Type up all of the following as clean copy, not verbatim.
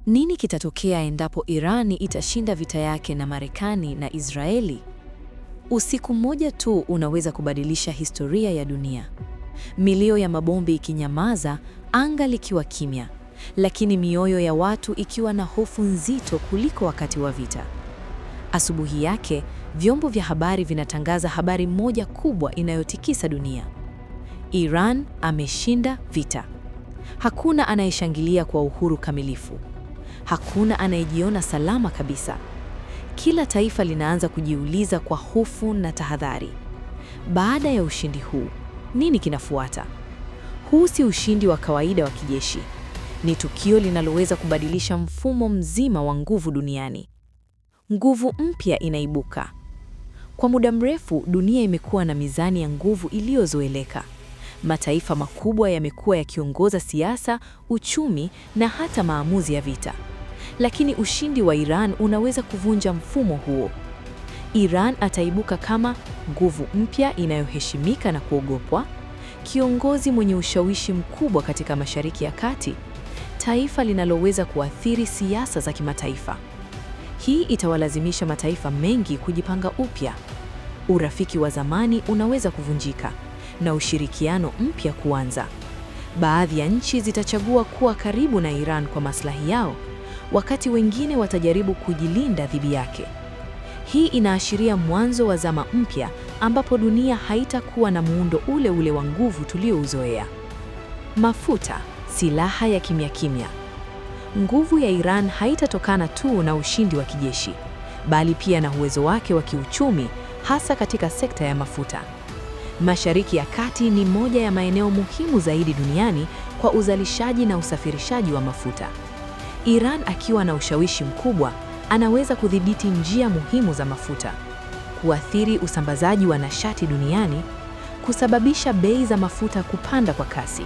Nini kitatokea endapo Irani itashinda vita yake na Marekani na Israeli? Usiku mmoja tu unaweza kubadilisha historia ya dunia. Milio ya mabombi ikinyamaza, anga likiwa kimya, lakini mioyo ya watu ikiwa na hofu nzito kuliko wakati wa vita. Asubuhi yake, vyombo vya habari vinatangaza habari moja kubwa inayotikisa dunia. Iran ameshinda vita. Hakuna anayeshangilia kwa uhuru kamilifu. Hakuna anayejiona salama kabisa. Kila taifa linaanza kujiuliza kwa hofu na tahadhari. Baada ya ushindi huu, nini kinafuata? Huu si ushindi wa kawaida wa kijeshi. Ni tukio linaloweza kubadilisha mfumo mzima wa nguvu duniani. Nguvu mpya inaibuka. Kwa muda mrefu, dunia imekuwa na mizani ya nguvu iliyozoeleka. Mataifa makubwa yamekuwa yakiongoza siasa, uchumi na hata maamuzi ya vita. Lakini ushindi wa Iran unaweza kuvunja mfumo huo. Iran ataibuka kama nguvu mpya inayoheshimika na kuogopwa, kiongozi mwenye ushawishi mkubwa katika Mashariki ya Kati, taifa linaloweza kuathiri siasa za kimataifa. Hii itawalazimisha mataifa mengi kujipanga upya. Urafiki wa zamani unaweza kuvunjika na ushirikiano mpya kuanza. Baadhi ya nchi zitachagua kuwa karibu na Iran kwa maslahi yao, wakati wengine watajaribu kujilinda dhidi yake. Hii inaashiria mwanzo wa zama mpya ambapo dunia haitakuwa na muundo ule ule wa nguvu tuliouzoea. Mafuta, silaha ya kimya kimya. Nguvu ya Iran haitatokana tu na ushindi wa kijeshi, bali pia na uwezo wake wa kiuchumi, hasa katika sekta ya mafuta. Mashariki ya Kati ni moja ya maeneo muhimu zaidi duniani kwa uzalishaji na usafirishaji wa mafuta. Iran akiwa na ushawishi mkubwa, anaweza kudhibiti njia muhimu za mafuta, kuathiri usambazaji wa nishati duniani, kusababisha bei za mafuta kupanda kwa kasi.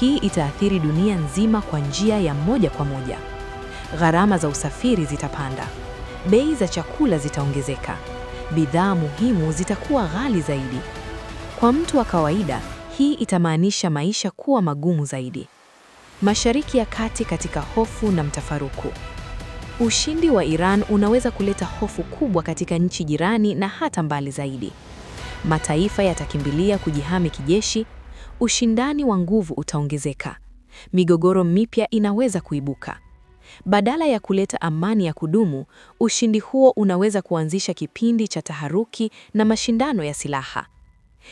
Hii itaathiri dunia nzima kwa njia ya moja kwa moja. Gharama za usafiri zitapanda, bei za chakula zitaongezeka, bidhaa muhimu zitakuwa ghali zaidi. Kwa mtu wa kawaida, hii itamaanisha maisha kuwa magumu zaidi. Mashariki ya Kati katika hofu na mtafaruku. Ushindi wa Iran unaweza kuleta hofu kubwa katika nchi jirani na hata mbali zaidi. Mataifa yatakimbilia kujihami kijeshi, ushindani wa nguvu utaongezeka. Migogoro mipya inaweza kuibuka. Badala ya kuleta amani ya kudumu, ushindi huo unaweza kuanzisha kipindi cha taharuki na mashindano ya silaha.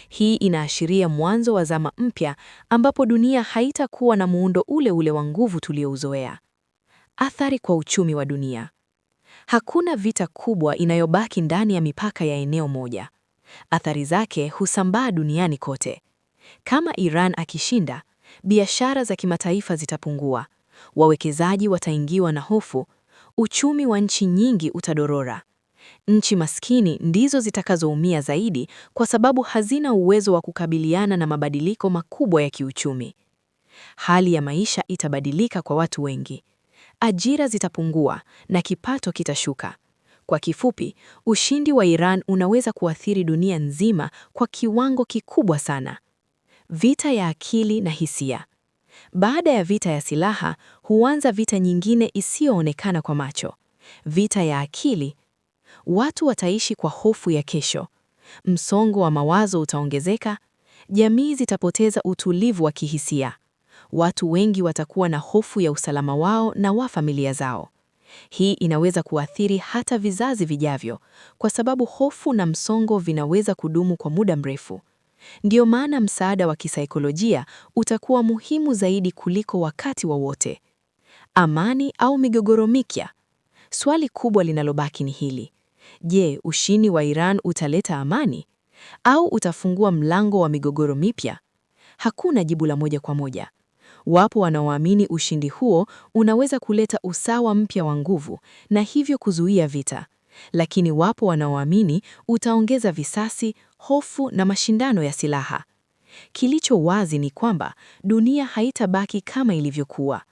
Hii inaashiria mwanzo wa zama mpya ambapo dunia haitakuwa na muundo ule ule wa nguvu tuliouzoea. Athari kwa uchumi wa dunia. Hakuna vita kubwa inayobaki ndani ya mipaka ya eneo moja. Athari zake husambaa duniani kote. Kama Iran akishinda, biashara za kimataifa zitapungua, wawekezaji wataingiwa na hofu, uchumi wa nchi nyingi utadorora. Nchi maskini ndizo zitakazoumia zaidi kwa sababu hazina uwezo wa kukabiliana na mabadiliko makubwa ya kiuchumi. Hali ya maisha itabadilika kwa watu wengi. Ajira zitapungua na kipato kitashuka. Kwa kifupi, ushindi wa Iran unaweza kuathiri dunia nzima kwa kiwango kikubwa sana. Vita ya akili na hisia. Baada ya vita ya silaha, huanza vita nyingine isiyoonekana kwa macho. Vita ya akili. Watu wataishi kwa hofu ya kesho. Msongo wa mawazo utaongezeka. Jamii zitapoteza utulivu wa kihisia. Watu wengi watakuwa na hofu ya usalama wao na wa familia zao. Hii inaweza kuathiri hata vizazi vijavyo, kwa sababu hofu na msongo vinaweza kudumu kwa muda mrefu. Ndiyo maana msaada wa kisaikolojia utakuwa muhimu zaidi kuliko wakati wowote. Amani au migogoro mipya? Swali kubwa linalobaki ni hili. Je, ushindi wa Iran utaleta amani au utafungua mlango wa migogoro mipya? Hakuna jibu la moja kwa moja. Wapo wanaoamini ushindi huo unaweza kuleta usawa mpya wa nguvu na hivyo kuzuia vita. Lakini wapo wanaoamini utaongeza visasi, hofu na mashindano ya silaha. Kilicho wazi ni kwamba dunia haitabaki kama ilivyokuwa.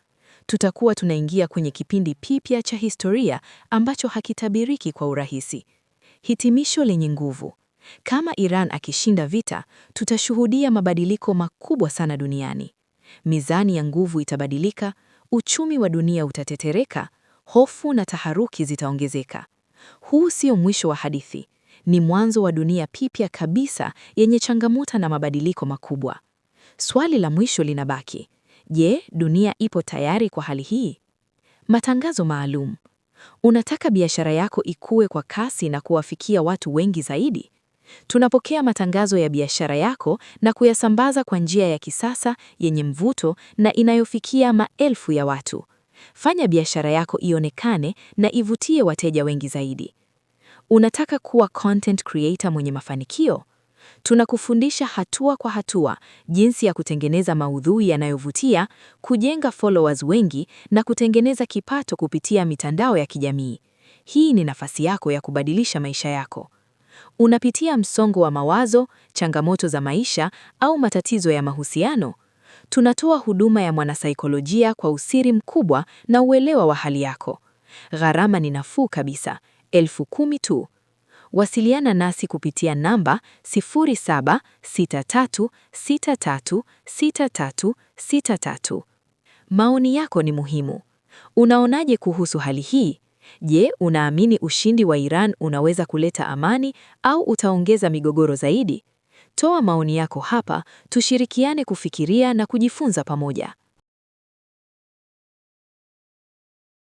Tutakuwa tunaingia kwenye kipindi kipya cha historia ambacho hakitabiriki kwa urahisi. Hitimisho lenye nguvu. Kama Iran akishinda vita, tutashuhudia mabadiliko makubwa sana duniani. Mizani ya nguvu itabadilika, uchumi wa dunia utatetereka, hofu na taharuki zitaongezeka. Huu sio mwisho wa hadithi, ni mwanzo wa dunia pipya kabisa yenye changamoto na mabadiliko makubwa. Swali la mwisho linabaki: je, dunia ipo tayari kwa hali hii? Matangazo maalum. Unataka biashara yako ikue kwa kasi na kuwafikia watu wengi zaidi? Tunapokea matangazo ya biashara yako na kuyasambaza kwa njia ya kisasa, yenye mvuto na inayofikia maelfu ya watu. Fanya biashara yako ionekane na ivutie wateja wengi zaidi. Unataka kuwa content creator mwenye mafanikio? Tunakufundisha hatua kwa hatua jinsi ya kutengeneza maudhui yanayovutia, kujenga followers wengi na kutengeneza kipato kupitia mitandao ya kijamii. Hii ni nafasi yako ya kubadilisha maisha yako. Unapitia msongo wa mawazo, changamoto za maisha au matatizo ya mahusiano? Tunatoa huduma ya mwanasaikolojia kwa usiri mkubwa na uelewa wa hali yako. Gharama ni nafuu kabisa, 10,000 tu. Wasiliana nasi kupitia namba 0763636363. Maoni yako ni muhimu. Unaonaje kuhusu hali hii? Je, unaamini ushindi wa Iran unaweza kuleta amani au utaongeza migogoro zaidi? Toa maoni yako hapa, tushirikiane kufikiria na kujifunza pamoja.